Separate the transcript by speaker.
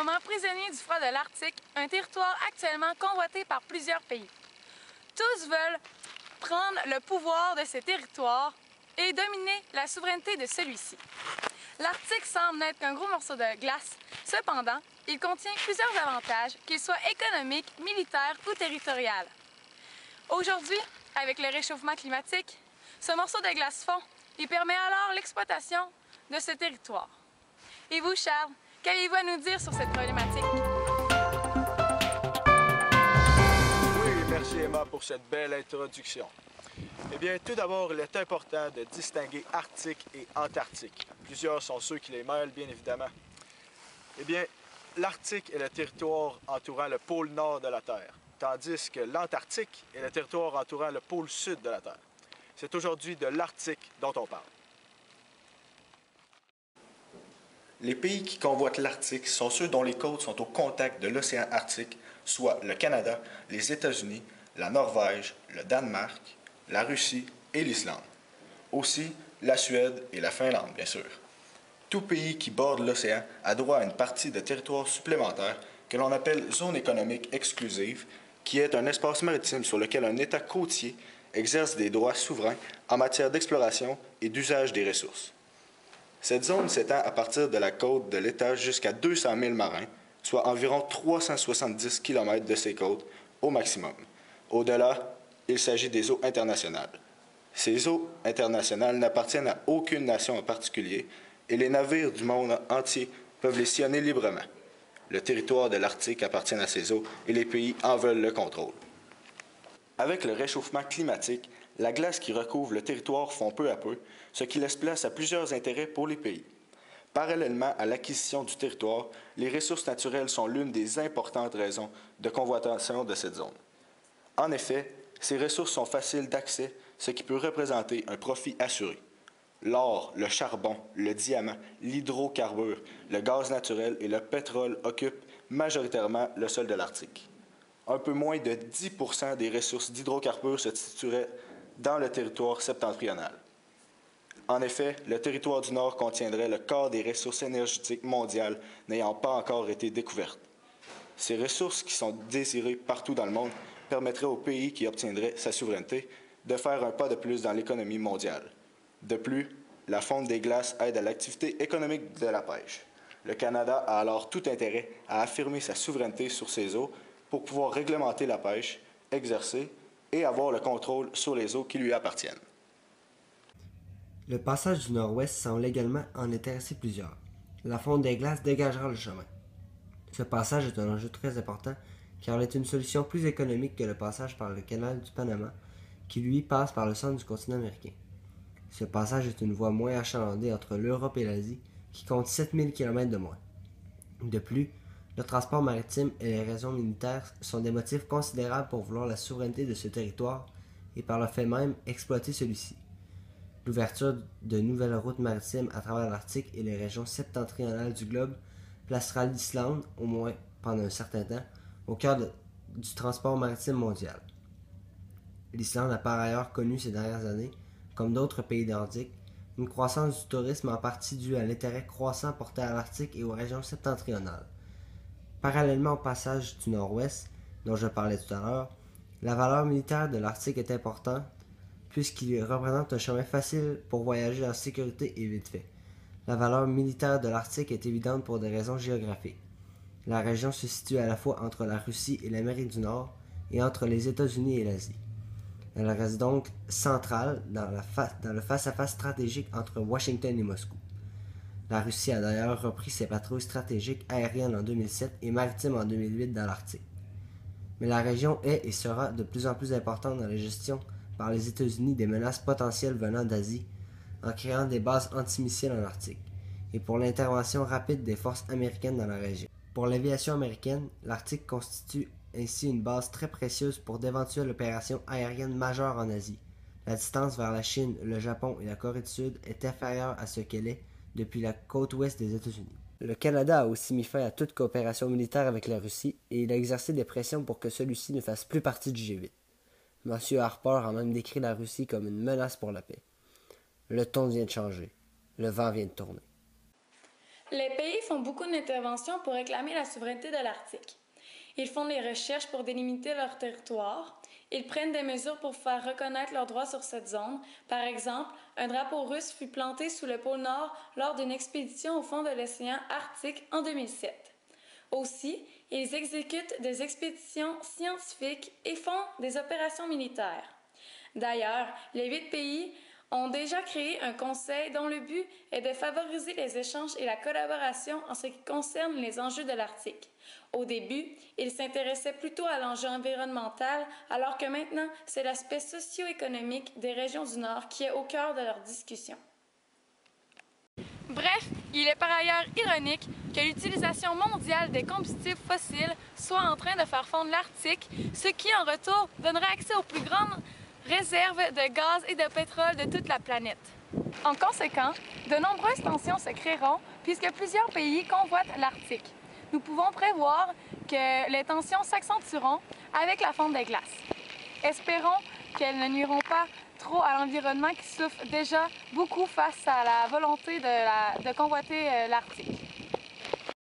Speaker 1: moment prisonniers du froid de l'Arctique, un territoire actuellement convoité par plusieurs pays. Tous veulent prendre le pouvoir de ces territoires et dominer la souveraineté de celui-ci. L'Arctique semble n'être qu'un gros morceau de glace. Cependant, il contient plusieurs avantages, qu'ils soient économiques, militaires ou territoriaux. Aujourd'hui, avec le réchauffement climatique, ce morceau de glace fond et permet alors l'exploitation de ce territoire. Et vous, Charles, qu'avez-vous à nous dire sur cette problématique?
Speaker 2: Oui, merci Emma pour cette belle introduction. Eh bien, tout d'abord, il est important de distinguer Arctique et Antarctique. Plusieurs sont ceux qui les mêlent, bien évidemment. Eh bien, l'Arctique est le territoire entourant le pôle nord de la Terre, tandis que l'Antarctique est le territoire entourant le pôle sud de la Terre. C'est aujourd'hui de l'Arctique dont on parle. Les pays qui convoitent l'Arctique sont ceux dont les côtes sont au contact de l'océan Arctique, soit le Canada, les États-Unis, la Norvège, le Danemark, la Russie et l'Islande. Aussi, la Suède et la Finlande, bien sûr. Tout pays qui borde l'océan a droit à une partie de territoire supplémentaire que l'on appelle zone économique exclusive, qui est un espace maritime sur lequel un État côtier exerce des droits souverains en matière d'exploration et d'usage des ressources. Cette zone s'étend à partir de la côte de l'État jusqu'à 200 000 marins, soit environ 370 km de ses côtes au maximum. Au-delà, il s'agit des eaux internationales. Ces eaux internationales n'appartiennent à aucune nation en particulier et les navires du monde entier peuvent les sillonner librement. Le territoire de l'Arctique appartient à ces eaux et les pays en veulent le contrôle. Avec le réchauffement climatique, la glace qui recouvre le territoire fond peu à peu, ce qui laisse place à plusieurs intérêts pour les pays. Parallèlement à l'acquisition du territoire, les ressources naturelles sont l'une des importantes raisons de convoitation de cette zone. En effet, ces ressources sont faciles d'accès, ce qui peut représenter un profit assuré. L'or, le charbon, le diamant, l'hydrocarbure, le gaz naturel et le pétrole occupent majoritairement le sol de l'Arctique. Un peu moins de 10% des ressources d'hydrocarbures se situeraient dans le territoire septentrional. En effet, le territoire du Nord contiendrait le quart des ressources énergétiques mondiales n'ayant pas encore été découvertes. Ces ressources, qui sont désirées partout dans le monde, permettraient au pays qui obtiendrait sa souveraineté de faire un pas de plus dans l'économie mondiale. De plus, la fonte des glaces aide à l'activité économique de la pêche. Le Canada a alors tout intérêt à affirmer sa souveraineté sur ses eaux pour pouvoir réglementer la pêche, exercer et avoir le contrôle sur les eaux qui lui appartiennent.
Speaker 3: Le passage du Nord-Ouest semble également en intéresser plusieurs. La fonte des glaces dégagera le chemin. Ce passage est un enjeu très important car il est une solution plus économique que le passage par le canal du Panama qui lui passe par le centre du continent américain. Ce passage est une voie moins achalandée entre l'Europe et l'Asie qui compte 7000 km de moins. De plus, le transport maritime et les raisons militaires sont des motifs considérables pour vouloir la souveraineté de ce territoire et par le fait même exploiter celui-ci. L'ouverture de nouvelles routes maritimes à travers l'Arctique et les régions septentrionales du globe placera l'Islande, au moins pendant un certain temps, au cœur du transport maritime mondial. L'Islande a par ailleurs connu ces dernières années, comme d'autres pays nordiques, une croissance du tourisme en partie due à l'intérêt croissant porté à l'Arctique et aux régions septentrionales. Parallèlement au passage du Nord-Ouest, dont je parlais tout à l'heure, la valeur militaire de l'Arctique est importante puisqu'il représente un chemin facile pour voyager en sécurité et vite fait. La valeur militaire de l'Arctique est évidente pour des raisons géographiques. La région se situe à la fois entre la Russie et l'Amérique du Nord et entre les États-Unis et l'Asie. Elle reste donc centrale dans le face-à-face stratégique entre Washington et Moscou. La Russie a d'ailleurs repris ses patrouilles stratégiques aériennes en 2007 et maritimes en 2008 dans l'Arctique. Mais la région est et sera de plus en plus importante dans la gestion par les États-Unis des menaces potentielles venant d'Asie en créant des bases antimissiles en Arctique et pour l'intervention rapide des forces américaines dans la région. Pour l'aviation américaine, l'Arctique constitue ainsi une base très précieuse pour d'éventuelles opérations aériennes majeures en Asie. La distance vers la Chine, le Japon et la Corée du Sud est inférieure à ce qu'elle est depuis la côte ouest des États-Unis. Le Canada a aussi mis fin à toute coopération militaire avec la Russie et il a exercé des pressions pour que celui-ci ne fasse plus partie du G8. M. Harper a même décrit la Russie comme une menace pour la paix. Le ton vient de changer. Le vent vient de tourner.
Speaker 1: Les pays font beaucoup d'interventions pour réclamer la souveraineté de l'Arctique. Ils font des recherches pour délimiter leur territoire. Ils prennent des mesures pour faire reconnaître leurs droits sur cette zone. Par exemple, un drapeau russe fut planté sous le pôle Nord lors d'une expédition au fond de l'océan Arctique en 2007. Aussi, ils exécutent des expéditions scientifiques et font des opérations militaires. D'ailleurs, les 8 pays ont déjà créé un conseil dont le but est de favoriser les échanges et la collaboration en ce qui concerne les enjeux de l'Arctique. Au début, ils s'intéressaient plutôt à l'enjeu environnemental, alors que maintenant, c'est l'aspect socio-économique des régions du Nord qui est au cœur de leurs discussions. Bref, il est par ailleurs ironique que l'utilisation mondiale des combustibles fossiles soit en train de faire fondre l'Arctique, ce qui en retour donnerait accès aux plus grandes réserves de gaz et de pétrole de toute la planète. En conséquence, de nombreuses tensions se créeront puisque plusieurs pays convoitent l'Arctique. Nous pouvons prévoir que les tensions s'accentueront avec la fonte des glaces. Espérons qu'elles ne nuiront pas trop à l'environnement qui souffre déjà beaucoup face à la volonté de convoiter l'Arctique.